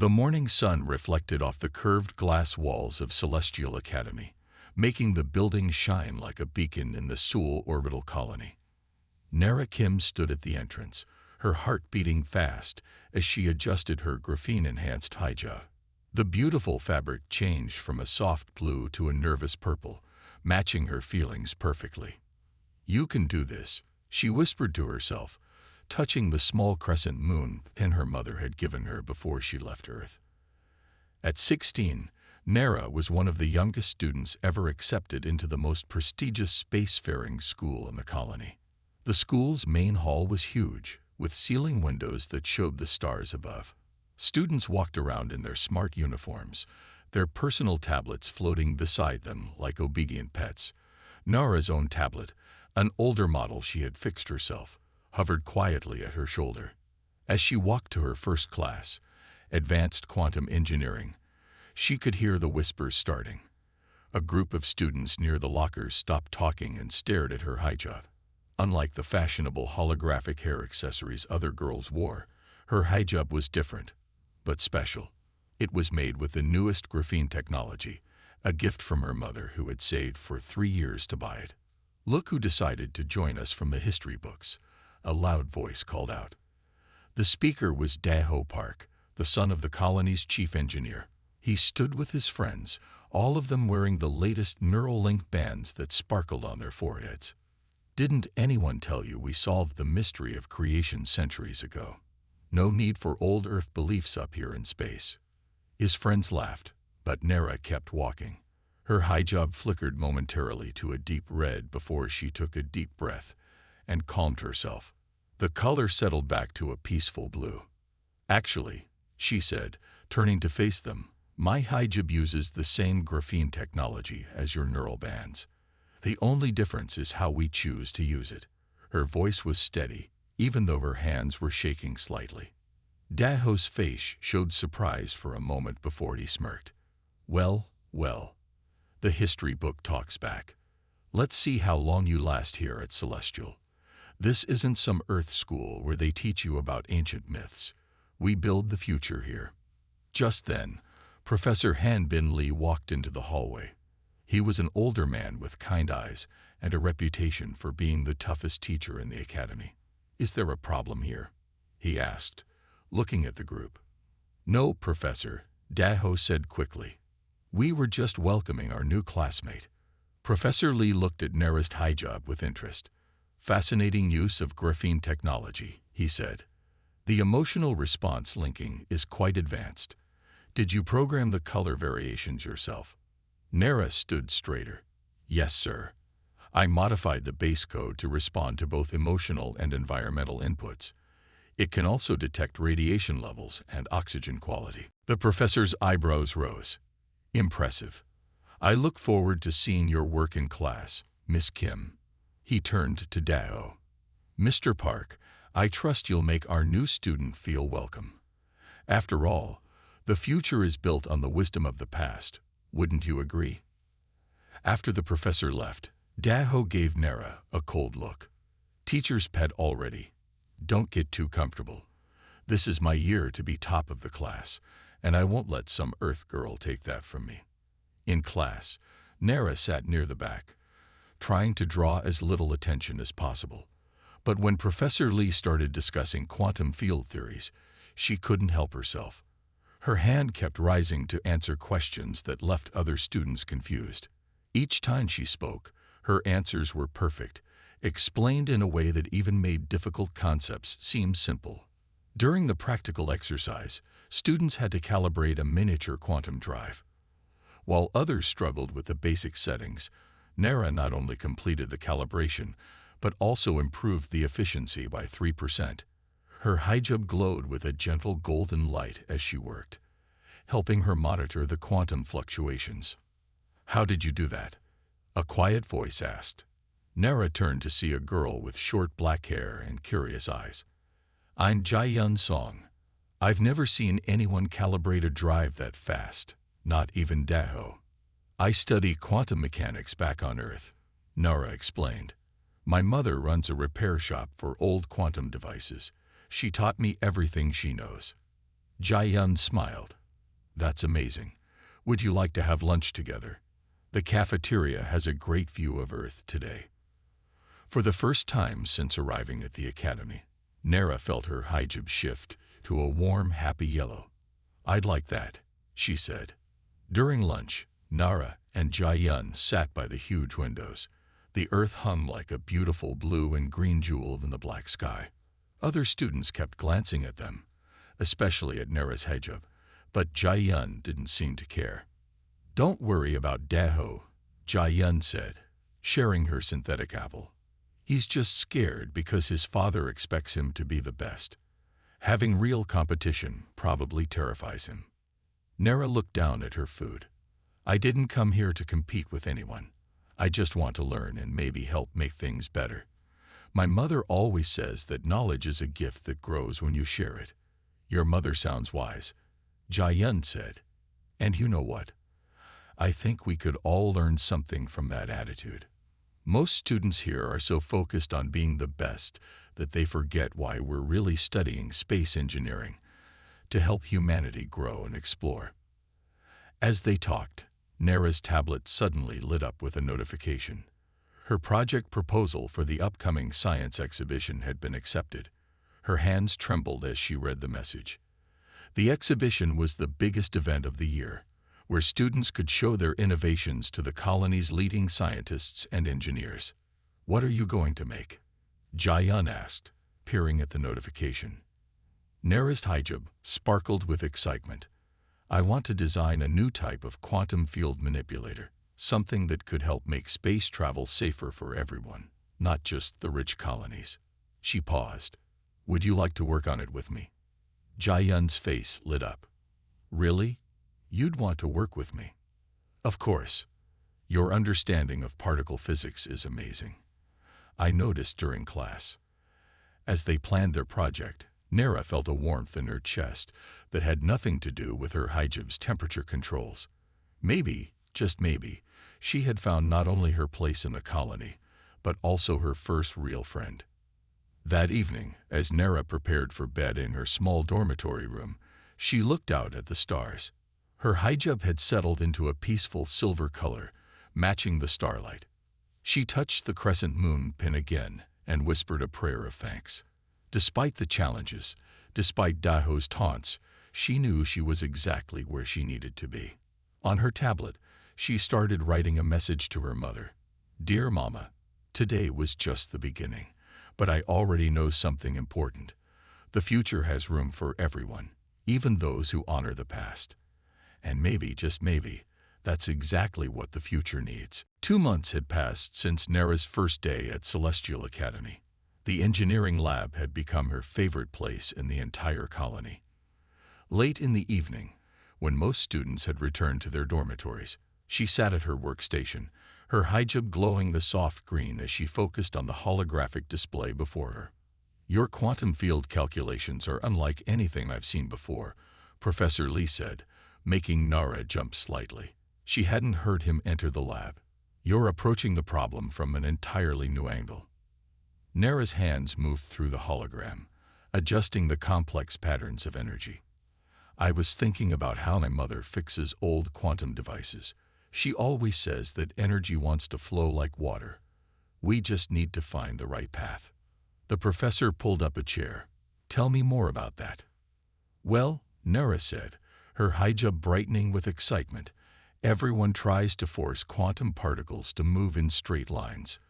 The morning sun reflected off the curved glass walls of Celestial Academy, making the building shine like a beacon in the Seoul orbital colony. Nara Kim stood at the entrance, her heart beating fast as she adjusted her graphene-enhanced hijab. The beautiful fabric changed from a soft blue to a nervous purple, matching her feelings perfectly. "You can do this," she whispered to herself, touching the small crescent moon pin her mother had given her before she left Earth. At 16, Nara was one of the youngest students ever accepted into the most prestigious spacefaring school in the colony. The school's main hall was huge, with ceiling windows that showed the stars above. Students walked around in their smart uniforms, their personal tablets floating beside them like obedient pets. Nara's own tablet, an older model she had fixed herself, hovered quietly at her shoulder. As she walked to her first class, Advanced Quantum Engineering, she could hear the whispers starting. A group of students near the lockers stopped talking and stared at her hijab. Unlike the fashionable holographic hair accessories other girls wore, her hijab was different, but special. It was made with the newest graphene technology, a gift from her mother who had saved for 3 years to buy it. "Look who decided to join us from the history books," a loud voice called out. The speaker was Daho Park, the son of the colony's chief engineer. He stood with his friends, all of them wearing the latest Neuralink bands that sparkled on their foreheads. "Didn't anyone tell you we solved the mystery of creation centuries ago? No need for old Earth beliefs up here in space." His friends laughed, but Nara kept walking. Her hijab flickered momentarily to a deep red before she took a deep breath and calmed herself. The color settled back to a peaceful blue. "Actually," she said, turning to face them, "my hijab uses the same graphene technology as your neural bands. The only difference is how we choose to use it." Her voice was steady, even though her hands were shaking slightly. Daho's face showed surprise for a moment before he smirked. Well, the history book talks back. Let's see how long you last here at Celestial. This isn't some Earth school where they teach you about ancient myths. We build the future here." Just then, Professor Han Bin Lee walked into the hallway. He was an older man with kind eyes and a reputation for being the toughest teacher in the academy. "Is there a problem here?" he asked, looking at the group. "No, Professor," Daho said quickly. "We were just welcoming our new classmate." Professor Lee looked at Nara's hijab with interest. "Fascinating use of graphene technology," he said. "The emotional response linking is quite advanced. Did you program the color variations yourself?" Nara stood straighter. "Yes, sir. I modified the base code to respond to both emotional and environmental inputs. It can also detect radiation levels and oxygen quality." The professor's eyebrows rose. "Impressive. I look forward to seeing your work in class, Miss Kim." He turned to Daho. "Mr. Park, I trust you'll make our new student feel welcome. After all, the future is built on the wisdom of the past. Wouldn't you agree?" After the professor left, Daho gave Nara a cold look. "Teacher's pet already. Don't get too comfortable. This is my year to be top of the class, and I won't let some Earth girl take that from me." In class, Nara sat near the back, trying to draw as little attention as possible. But when Professor Lee started discussing quantum field theories, she couldn't help herself. Her hand kept rising to answer questions that left other students confused. Each time she spoke, her answers were perfect, explained in a way that even made difficult concepts seem simple. During the practical exercise, students had to calibrate a miniature quantum drive. While others struggled with the basic settings, Nara not only completed the calibration, but also improved the efficiency by 3%. Her hijab glowed with a gentle golden light as she worked, helping her monitor the quantum fluctuations. "How did you do that?" a quiet voice asked. Nara turned to see a girl with short black hair and curious eyes. "I'm Jae-yun Song. I've never seen anyone calibrate a drive that fast, not even Daho. I study quantum mechanics back on Earth," Nara explained. "My mother runs a repair shop for old quantum devices. She taught me everything she knows." Jae-yun smiled. That's amazing. Would you like to have lunch together? The cafeteria has a great view of Earth today. For the first time since arriving at the academy, Nara felt her hijab shift to a warm, happy yellow. I'd like that, she said. During lunch, Nara and Jae-yun sat by the huge windows. The earth hung like a beautiful blue and green jewel in the black sky. Other students kept glancing at them, especially at Nara's hijab, but Jae-yun didn't seem to care. Don't worry about Daho, Jae-yun said, sharing her synthetic apple. He's just scared because his father expects him to be the best. Having real competition probably terrifies him. Nara looked down at her food. I didn't come here to compete with anyone. I just want to learn and maybe help make things better. My mother always says that knowledge is a gift that grows when you share it. Your mother sounds wise, Jae-yun said. And you know what? I think we could all learn something from that attitude. Most students here are so focused on being the best that they forget why we're really studying space engineering, to help humanity grow and explore. As they talked, Nara's tablet suddenly lit up with a notification. Her project proposal for the upcoming science exhibition had been accepted. Her hands trembled as she read the message. The exhibition was the biggest event of the year, where students could show their innovations to the colony's leading scientists and engineers. What are you going to make? Jae-yun asked, peering at the notification. Nara's hijab sparkled with excitement. I want to design a new type of quantum field manipulator, something that could help make space travel safer for everyone, not just the rich colonies. She paused. Would you like to work on it with me? Jae-yun's face lit up. Really? You'd want to work with me? Of course. Your understanding of particle physics is amazing. I noticed during class. As they planned their project, Nara felt a warmth in her chest that had nothing to do with her hijab's temperature controls. Maybe, just maybe, she had found not only her place in the colony, but also her first real friend. That evening, as Nara prepared for bed in her small dormitory room, she looked out at the stars. Her hijab had settled into a peaceful silver color, matching the starlight. She touched the crescent moon pin again and whispered a prayer of thanks. Despite the challenges, despite Daho's taunts, she knew she was exactly where she needed to be. On her tablet, she started writing a message to her mother. Dear Mama, today was just the beginning, but I already know something important. The future has room for everyone, even those who honor the past. And maybe, just maybe, that's exactly what the future needs. 2 months had passed since Nara's first day at Celestial Academy. The engineering lab had become her favorite place in the entire colony. Late in the evening, when most students had returned to their dormitories, she sat at her workstation, her hijab glowing the soft green as she focused on the holographic display before her. Your quantum field calculations are unlike anything I've seen before, Professor Lee said, making Nara jump slightly. She hadn't heard him enter the lab. You're approaching the problem from an entirely new angle. Nara's hands moved through the hologram, adjusting the complex patterns of energy. I was thinking about how my mother fixes old quantum devices. She always says that energy wants to flow like water. We just need to find the right path. The professor pulled up a chair. Tell me more about that. Well, Nara said, her hijab brightening with excitement, everyone tries to force quantum particles to move in straight lines.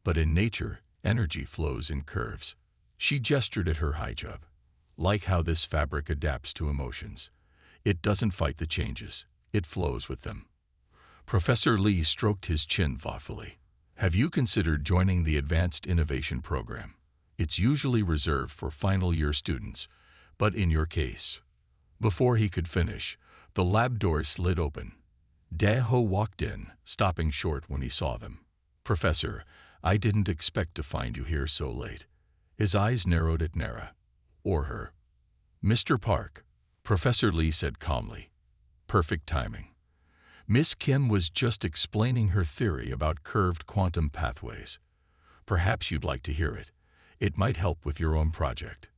But in nature, energy flows in curves. She gestured at her hijab. Like how this fabric adapts to emotions. It doesn't fight the changes. It flows with them. Professor Lee stroked his chin thoughtfully. Have you considered joining the Advanced Innovation Program? It's usually reserved for final year students, but in your case. Before he could finish, the lab door slid open. Daho walked in, stopping short when he saw them. Professor, I didn't expect to find you here so late. His eyes narrowed at Nara. Or her. Mr. Park, Professor Lee said calmly. Perfect timing. Miss Kim was just explaining her theory about curved quantum pathways. Perhaps you'd like to hear it. It might help with your own project.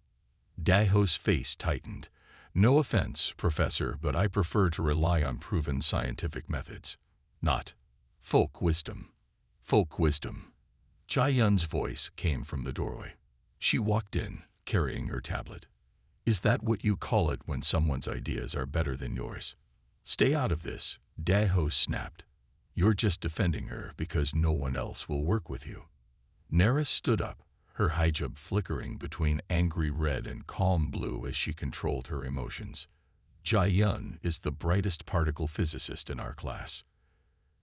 Daho's face tightened. No offense, Professor, but I prefer to rely on proven scientific methods, not folk wisdom. Folk wisdom. Jia-yun's voice came from the doorway. She walked in, carrying her tablet. Is that what you call it when someone's ideas are better than yours? Stay out of this, Dae-ho snapped. You're just defending her because no one else will work with you. Nara stood up, her hijab flickering between angry red and calm blue as she controlled her emotions. Jia-yun is the brightest particle physicist in our class.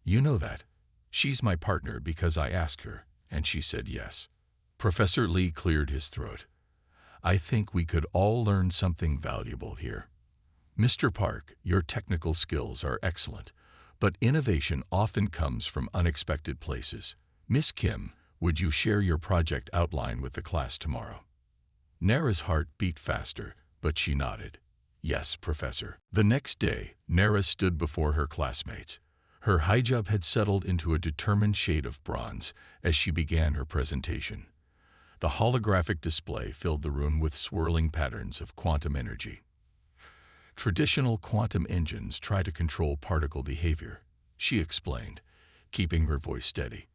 You know that. She's my partner because I asked her, and she said yes. Professor Lee cleared his throat. I think we could all learn something valuable here. Mr. Park, your technical skills are excellent, but innovation often comes from unexpected places. Miss Kim, would you share your project outline with the class tomorrow? Nara's heart beat faster, but she nodded. Yes, Professor. The next day, Nara stood before her classmates. Her hijab had settled into a determined shade of bronze as she began her presentation. The holographic display filled the room with swirling patterns of quantum energy. Traditional quantum engines try to control particle behavior, she explained, keeping her voice steady.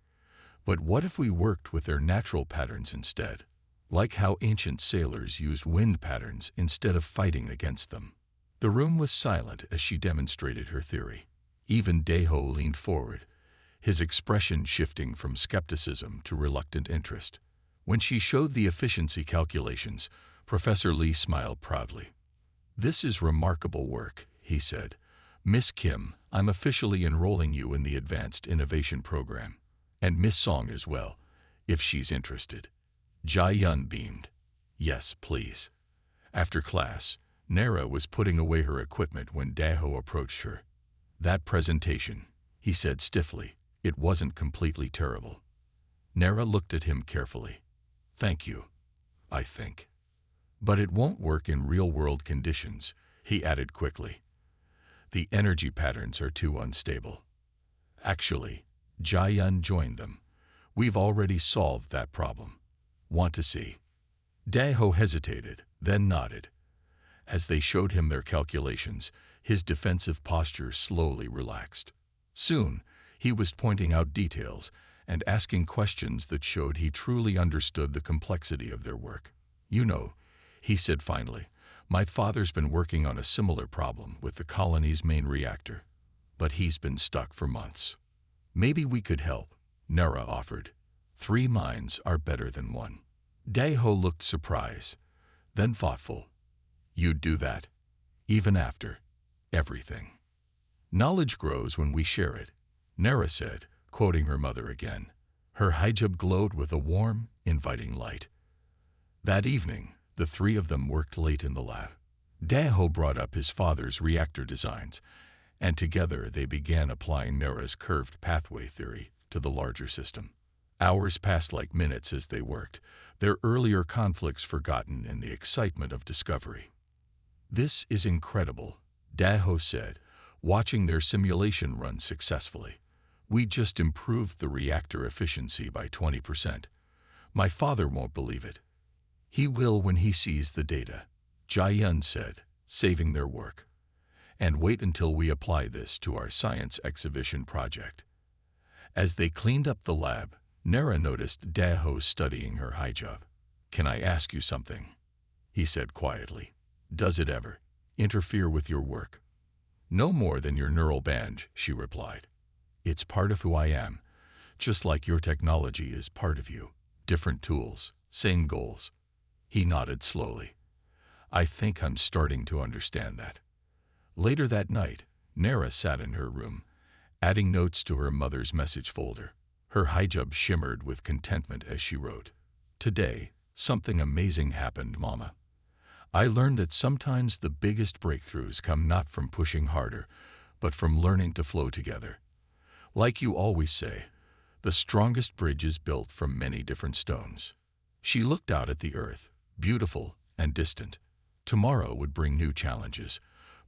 But what if we worked with their natural patterns instead, like how ancient sailors used wind patterns instead of fighting against them? The room was silent as she demonstrated her theory. Even Dae-ho leaned forward, his expression shifting from skepticism to reluctant interest. When she showed the efficiency calculations, Professor Lee smiled proudly. This is remarkable work, he said. Miss Kim, I'm officially enrolling you in the Advanced Innovation Program. And Miss Song as well, if she's interested. Jia-yun beamed. Yes, please. After class, Nara was putting away her equipment when Dae-ho approached her. That presentation, he said stiffly, it wasn't completely terrible. Nara looked at him carefully. Thank you, I think. But it won't work in real-world conditions, he added quickly. The energy patterns are too unstable. Actually, Jia-yun joined them. We've already solved that problem. Want to see? Dae-ho hesitated, then nodded. As they showed him their calculations, his defensive posture slowly relaxed. Soon, he was pointing out details and asking questions that showed he truly understood the complexity of their work. You know, he said finally, my father's been working on a similar problem with the colony's main reactor, but he's been stuck for months. Maybe we could help, Nara offered. 3 minds are better than 1. Dae-ho looked surprised, then thoughtful. You'd do that, even after everything. Knowledge grows when we share it, Nara said, quoting her mother again. Her hijab glowed with a warm, inviting light. That evening, the 3 of them worked late in the lab. Dae-ho brought up his father's reactor designs, and together they began applying Nara's curved pathway theory to the larger system. Hours passed like minutes as they worked, their earlier conflicts forgotten in the excitement of discovery. This is incredible, Dae-ho said, watching their simulation run successfully. We just improved the reactor efficiency by 20%. My father won't believe it. He will when he sees the data, Jia-yun said, saving their work. And wait until we apply this to our science exhibition project. As they cleaned up the lab, Nara noticed Dae-ho studying her hijab. Can I ask you something? He said quietly. Does it ever interfere with your work? No more than your neural band, she replied. It's part of who I am, just like your technology is part of you. Different tools, same goals. He nodded slowly. I think I'm starting to understand that. Later that night, Nara sat in her room, adding notes to her mother's message folder. Her hijab shimmered with contentment as she wrote, Today, something amazing happened, Mama. I learned that sometimes the biggest breakthroughs come not from pushing harder, but from learning to flow together. Like you always say, the strongest bridge is built from many different stones. She looked out at the earth, beautiful and distant. Tomorrow would bring new challenges,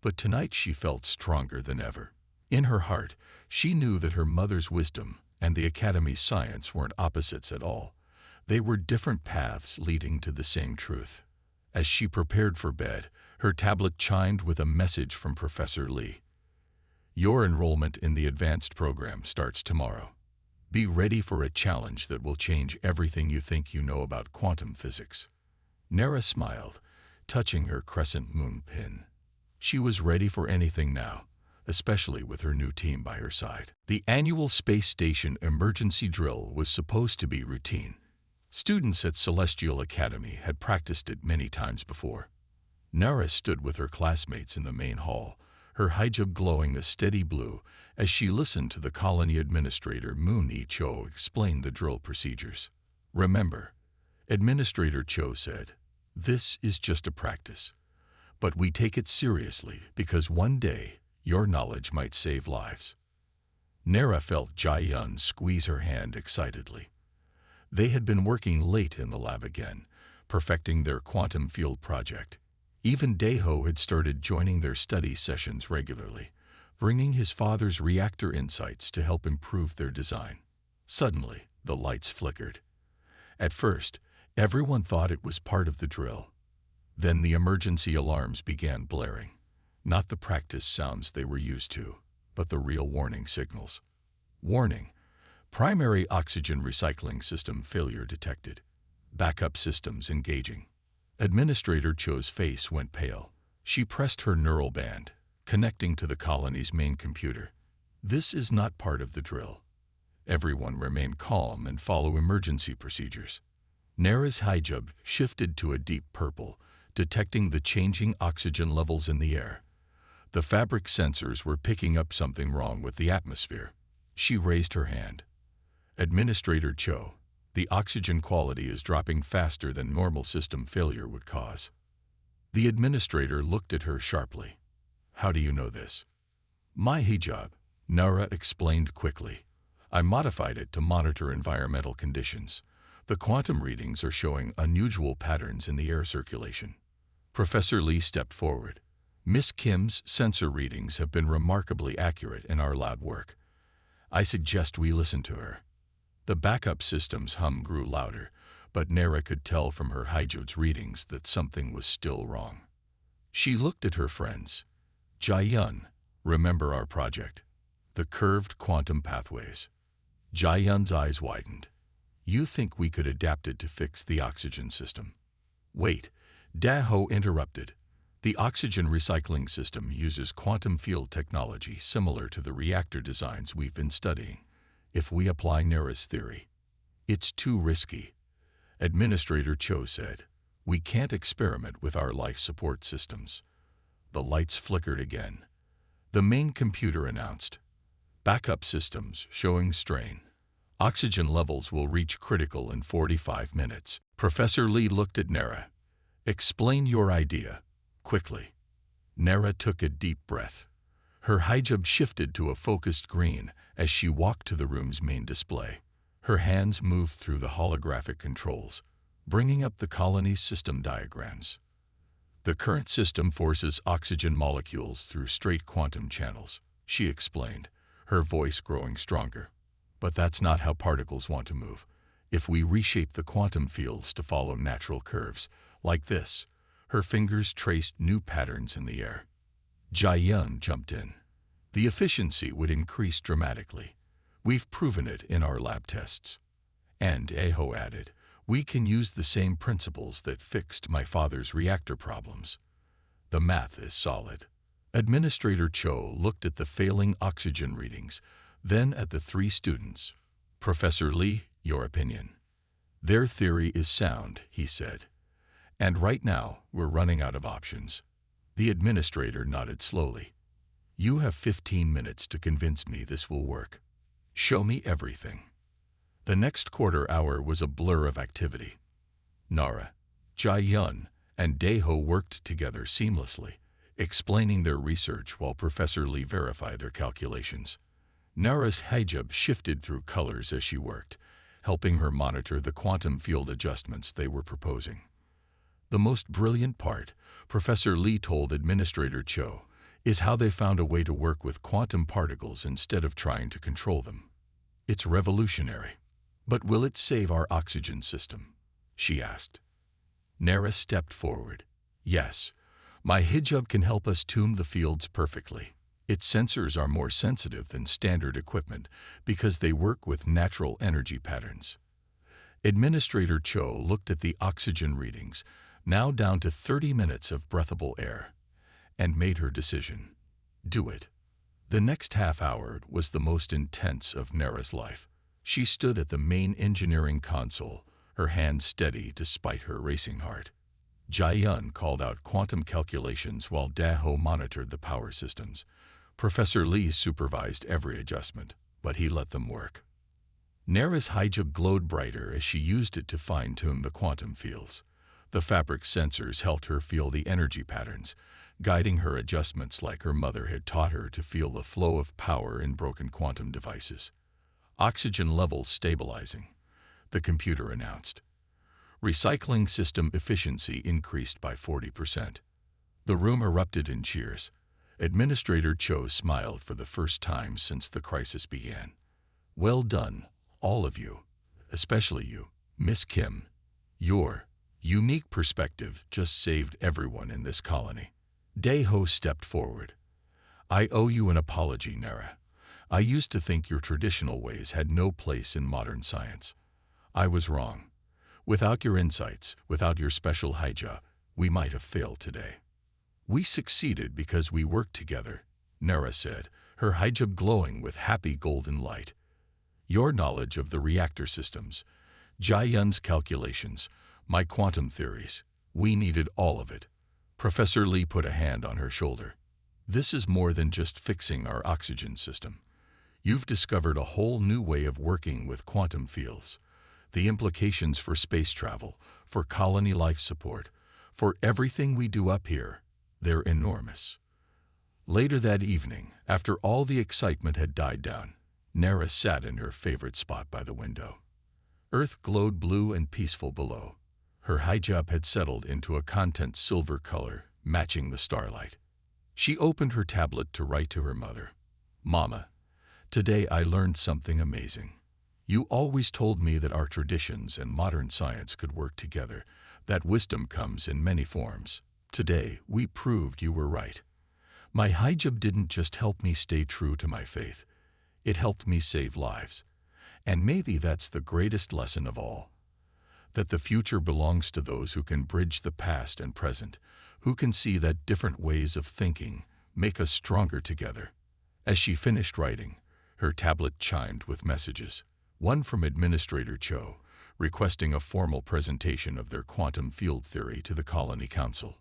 but tonight she felt stronger than ever. In her heart, she knew that her mother's wisdom and the Academy's science weren't opposites at all. They were different paths leading to the same truth. As she prepared for bed, her tablet chimed with a message from Professor Lee. Your enrollment in the advanced program starts tomorrow. Be ready for a challenge that will change everything you think you know about quantum physics. Nara smiled, touching her crescent moon pin. She was ready for anything now, especially with her new team by her side. The annual space station emergency drill was supposed to be routine. Students at Celestial Academy had practiced it many times before. Nara stood with her classmates in the main hall, her hijab glowing a steady blue as she listened to the colony administrator Moon-E Cho explain the drill procedures. Remember, Administrator Cho said, this is just a practice, but we take it seriously because one day your knowledge might save lives. Nara felt Jai-Yun squeeze her hand excitedly. They had been working late in the lab again, perfecting their quantum field project. Even Daeho had started joining their study sessions regularly, bringing his father's reactor insights to help improve their design. Suddenly, the lights flickered. At first, everyone thought it was part of the drill. Then the emergency alarms began blaring. Not the practice sounds they were used to, but the real warning signals. Warning: primary oxygen recycling system failure detected. Backup systems engaging. Administrator Cho's face went pale. She pressed her neural band, connecting to the colony's main computer. This is not part of the drill. Everyone remain calm and follow emergency procedures. Nara's hijab shifted to a deep purple, detecting the changing oxygen levels in the air. The fabric sensors were picking up something wrong with the atmosphere. She raised her hand. Administrator Cho, the oxygen quality is dropping faster than normal system failure would cause. The administrator looked at her sharply. How do you know this? My hijab, Nara explained quickly. I modified it to monitor environmental conditions. The quantum readings are showing unusual patterns in the air circulation. Professor Lee stepped forward. Miss Kim's sensor readings have been remarkably accurate in our lab work. I suggest we listen to her. The backup system's hum grew louder, but Nara could tell from her hijab's readings that something was still wrong. She looked at her friends. Jai-Yun, remember our project? The curved quantum pathways. Jai-Yun's eyes widened. You think we could adapt it to fix the oxygen system? Wait, Daeho interrupted. The oxygen recycling system uses quantum field technology similar to the reactor designs we've been studying. If we apply Nara's theory, it's too risky. Administrator Cho said, we can't experiment with our life support systems. The lights flickered again. The main computer announced, backup systems showing strain. Oxygen levels will reach critical in 45 minutes. Professor Lee looked at Nara. Explain your idea, quickly. Nara took a deep breath. Her hijab shifted to a focused green as she walked to the room's main display. Her hands moved through the holographic controls, bringing up the colony's system diagrams. The current system forces oxygen molecules through straight quantum channels, she explained, her voice growing stronger. But that's not how particles want to move. If we reshape the quantum fields to follow natural curves, like this, her fingers traced new patterns in the air. Jai-Yun jumped in. The efficiency would increase dramatically. We've proven it in our lab tests. And Daeho added, we can use the same principles that fixed my father's reactor problems. The math is solid. Administrator Cho looked at the failing oxygen readings, then at the three students. Professor Lee, your opinion? Their theory is sound, he said. And right now, we're running out of options. The administrator nodded slowly. You have 15 minutes to convince me this will work. Show me everything. The next quarter hour was a blur of activity. Nara, Jai-Yun, and Daeho worked together seamlessly, explaining their research while Professor Lee verified their calculations. Nara's hijab shifted through colors as she worked, helping her monitor the quantum field adjustments they were proposing. The most brilliant part, Professor Lee told Administrator Cho, is how they found a way to work with quantum particles instead of trying to control them. It's revolutionary. But will it save our oxygen system? She asked. Nara stepped forward. Yes, my hijab can help us tune the fields perfectly. Its sensors are more sensitive than standard equipment because they work with natural energy patterns. Administrator Cho looked at the oxygen readings, now down to 30 minutes of breathable air, and made her decision. Do it. The next half hour was the most intense of Nara's life. She stood at the main engineering console, her hands steady despite her racing heart. Jae-yun called out quantum calculations while Daho monitored the power systems. Professor Lee supervised every adjustment, but he let them work. Nara's hijab glowed brighter as she used it to fine-tune the quantum fields. The fabric sensors helped her feel the energy patterns, guiding her adjustments like her mother had taught her to feel the flow of power in broken quantum devices. Oxygen levels stabilizing, the computer announced. Recycling system efficiency increased by 40%. The room erupted in cheers. Administrator Cho smiled for the first time since the crisis began. Well done, all of you, especially you, Miss Kim. Your unique perspective just saved everyone in this colony. Daeho stepped forward. I owe you an apology, Nara. I used to think your traditional ways had no place in modern science. I was wrong. Without your insights, without your special hijab, we might have failed today. We succeeded because we worked together, Nara said, her hijab glowing with happy golden light. Your knowledge of the reactor systems, Jae-yun's calculations, my quantum theories, we needed all of it. Professor Lee put a hand on her shoulder. This is more than just fixing our oxygen system. You've discovered a whole new way of working with quantum fields. The implications for space travel, for colony life support, for everything we do up here, they're enormous. Later that evening, after all the excitement had died down, Nara sat in her favorite spot by the window. Earth glowed blue and peaceful below. Her hijab had settled into a content silver color, matching the starlight. She opened her tablet to write to her mother. Mama, today I learned something amazing. You always told me that our traditions and modern science could work together, that wisdom comes in many forms. Today, we proved you were right. My hijab didn't just help me stay true to my faith. It helped me save lives. And maybe that's the greatest lesson of all. That the future belongs to those who can bridge the past and present, who can see that different ways of thinking make us stronger together. As she finished writing, her tablet chimed with messages. One from Administrator Cho, requesting a formal presentation of their quantum field theory to the Colony Council.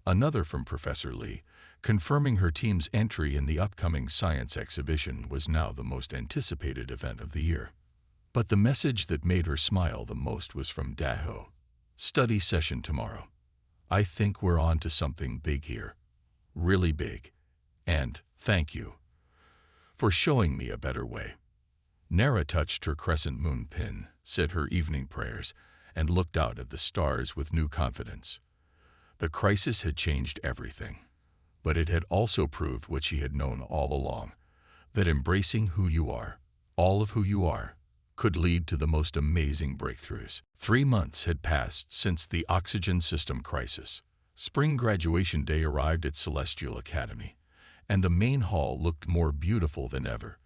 Another from Professor Lee, confirming her team's entry in the upcoming science exhibition was now the most anticipated event of the year. But the message that made her smile the most was from Daho. Study session tomorrow. I think we're on to something big here. Really big. And thank you for showing me a better way. Nara touched her crescent moon pin, said her evening prayers, and looked out at the stars with new confidence. The crisis had changed everything, but it had also proved what she had known all along, that embracing who you are, all of who you are, could lead to the most amazing breakthroughs. 3 months had passed since the oxygen system crisis. Spring graduation day arrived at Celestial Academy, and the main hall looked more beautiful than ever.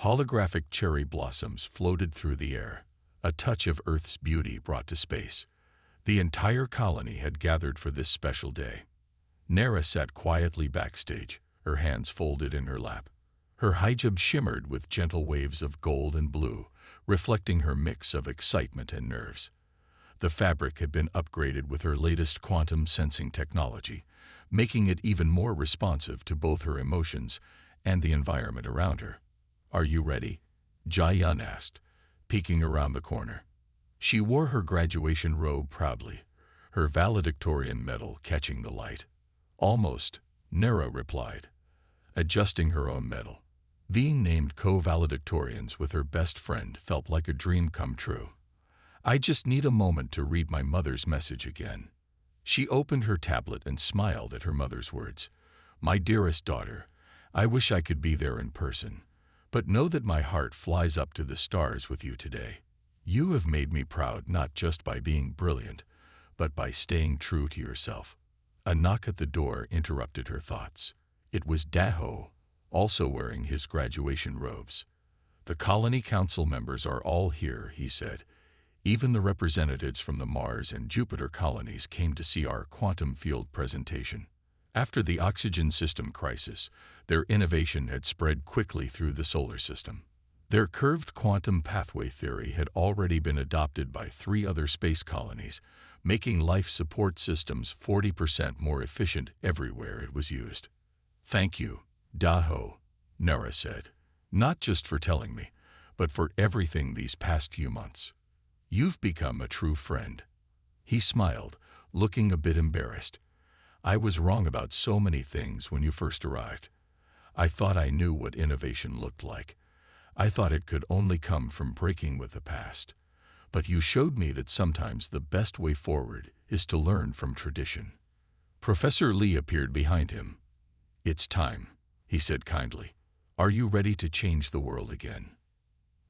Holographic cherry blossoms floated through the air, a touch of Earth's beauty brought to space. The entire colony had gathered for this special day. Nara sat quietly backstage, her hands folded in her lap. Her hijab shimmered with gentle waves of gold and blue, reflecting her mix of excitement and nerves. The fabric had been upgraded with her latest quantum sensing technology, making it even more responsive to both her emotions and the environment around her. Are you ready? Jae-yun asked, peeking around the corner. She wore her graduation robe proudly, her valedictorian medal catching the light. Almost, Nara replied, adjusting her own medal. Being named co-valedictorians with her best friend felt like a dream come true. I just need a moment to read my mother's message again. She opened her tablet and smiled at her mother's words. My dearest daughter, I wish I could be there in person. But know that my heart flies up to the stars with you today. You have made me proud not just by being brilliant, but by staying true to yourself. A knock at the door interrupted her thoughts. It was Daho, also wearing his graduation robes. "The colony council members are all here," he said. "Even the representatives from the Mars and Jupiter colonies came to see our quantum field presentation." After the oxygen system crisis, their innovation had spread quickly through the solar system. Their curved quantum pathway theory had already been adopted by 3 other space colonies, making life support systems 40% more efficient everywhere it was used. "Thank you, Daho," Nara said. "Not just for telling me, but for everything these past few months. You've become a true friend." He smiled, looking a bit embarrassed. "I was wrong about so many things when you first arrived. I thought I knew what innovation looked like. I thought it could only come from breaking with the past. But you showed me that sometimes the best way forward is to learn from tradition." Professor Lee appeared behind him. "It's time," he said kindly. "Are you ready to change the world again?"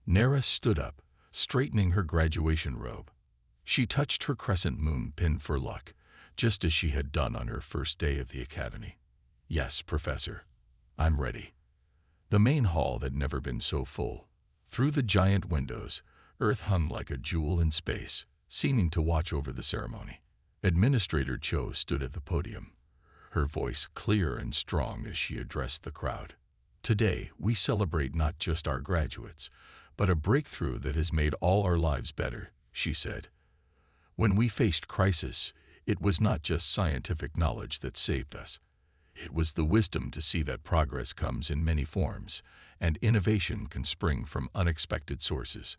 Nara stood up, straightening her graduation robe. She touched her crescent moon pin for luck, just as she had done on her first day of the academy. "Yes, Professor. I'm ready." The main hall had never been so full. Through the giant windows, Earth hung like a jewel in space, seeming to watch over the ceremony. Administrator Cho stood at the podium, her voice clear and strong as she addressed the crowd. "Today, we celebrate not just our graduates, but a breakthrough that has made all our lives better," she said. "When we faced crisis, it was not just scientific knowledge that saved us. It was the wisdom to see that progress comes in many forms, and innovation can spring from unexpected sources."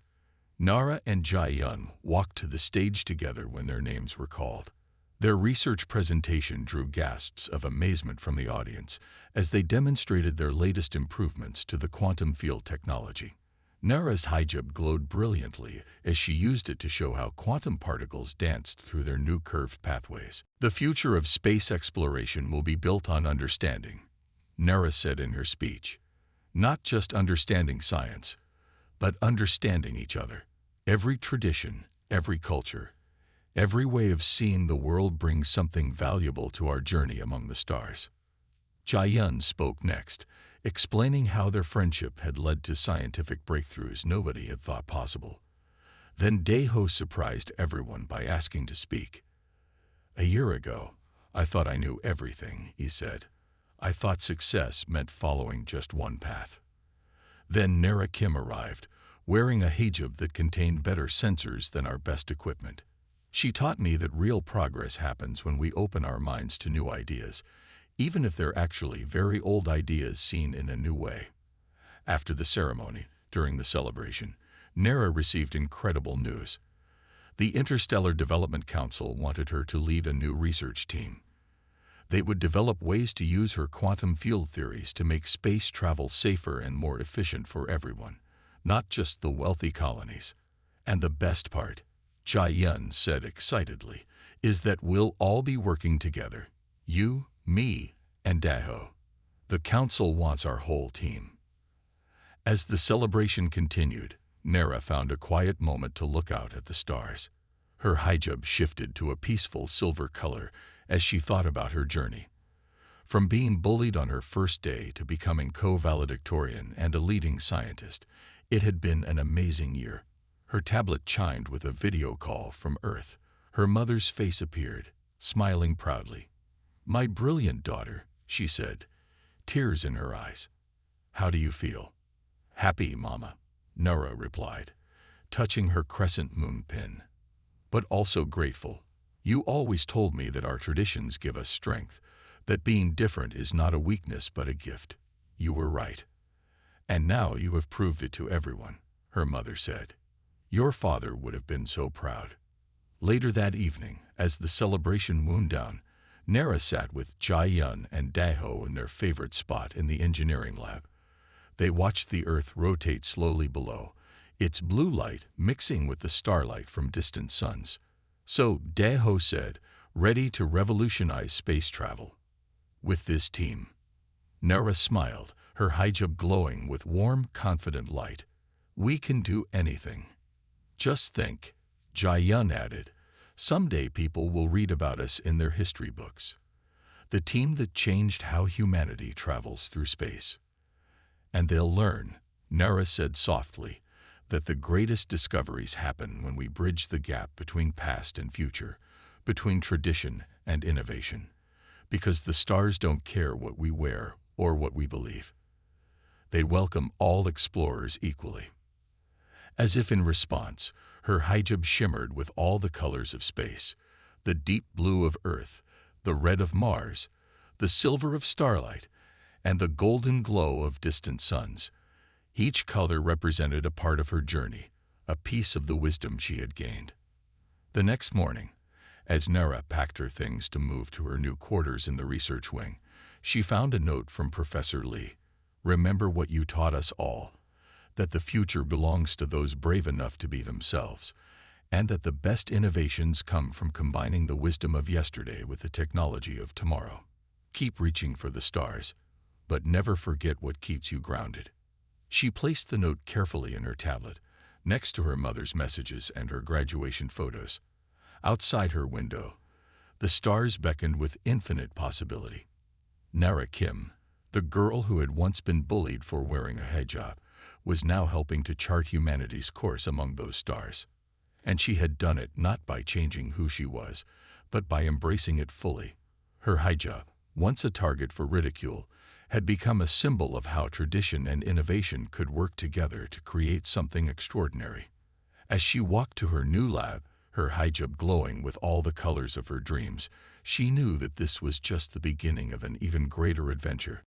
Nara and Jai-Yun walked to the stage together when their names were called. Their research presentation drew gasps of amazement from the audience as they demonstrated their latest improvements to the quantum field technology. Nara's hijab glowed brilliantly as she used it to show how quantum particles danced through their new curved pathways. "The future of space exploration will be built on understanding," Nara said in her speech. "Not just understanding science, but understanding each other. Every tradition, every culture, every way of seeing the world brings something valuable to our journey among the stars." Jai-Yun spoke next, explaining how their friendship had led to scientific breakthroughs nobody had thought possible. Then Daho surprised everyone by asking to speak. "A year ago, I thought I knew everything," he said. "I thought success meant following just one path." Then Nara Kim arrived, wearing a hijab that contained better sensors than our best equipment. "She taught me that real progress happens when we open our minds to new ideas, even if they're actually very old ideas seen in a new way." After the ceremony, during the celebration, Nara received incredible news. The Interstellar Development Council wanted her to lead a new research team. They would develop ways to use her quantum field theories to make space travel safer and more efficient for everyone, not just the wealthy colonies. "And the best part," Jai-Yun said excitedly, "is that we'll all be working together. You, me, and Daho. The council wants our whole team." As the celebration continued, Nara found a quiet moment to look out at the stars. Her hijab shifted to a peaceful silver color as she thought about her journey. From being bullied on her first day to becoming co-valedictorian and a leading scientist, it had been an amazing year. Her tablet chimed with a video call from Earth. Her mother's face appeared, smiling proudly. "My brilliant daughter," she said, tears in her eyes. "How do you feel?" "Happy, Mama," Nara replied, touching her crescent moon pin. "But also grateful. You always told me that our traditions give us strength, that being different is not a weakness but a gift. You were right. And now you have proved it to everyone," her mother said. "Your father would have been so proud." Later that evening, as the celebration wound down, Nara sat with Jai-Yun and Daho in their favorite spot in the engineering lab. They watched the Earth rotate slowly below, its blue light mixing with the starlight from distant suns. "So," Daho said, "ready to revolutionize space travel with this team?" Nara smiled, her hijab glowing with warm, confident light. "We can do anything." "Just think," Jai-Yun added, Someday people will read about us in their history books. The team that changed how humanity travels through space. And they'll learn, Nara said softly, that the greatest discoveries happen when we bridge the gap between past and future, between tradition and innovation. Because the stars don't care what we wear or what we believe. They welcome all explorers equally. As if in response, her hijab shimmered with all the colors of space, the deep blue of Earth, the red of Mars, the silver of starlight, and the golden glow of distant suns. Each color represented a part of her journey, a piece of the wisdom she had gained. The next morning, as Nara packed her things to move to her new quarters in the research wing, she found a note from Professor Lee. Remember what you taught us all, that the future belongs to those brave enough to be themselves, and that the best innovations come from combining the wisdom of yesterday with the technology of tomorrow. Keep reaching for the stars, but never forget what keeps you grounded. She placed the note carefully in her tablet, next to her mother's messages and her graduation photos. Outside her window, the stars beckoned with infinite possibility. Nara Kim, the girl who had once been bullied for wearing a hijab, was now helping to chart humanity's course among those stars. And she had done it not by changing who she was, but by embracing it fully. Her hijab, once a target for ridicule, had become a symbol of how tradition and innovation could work together to create something extraordinary. As she walked to her new lab, her hijab glowing with all the colors of her dreams, she knew that this was just the beginning of an even greater adventure.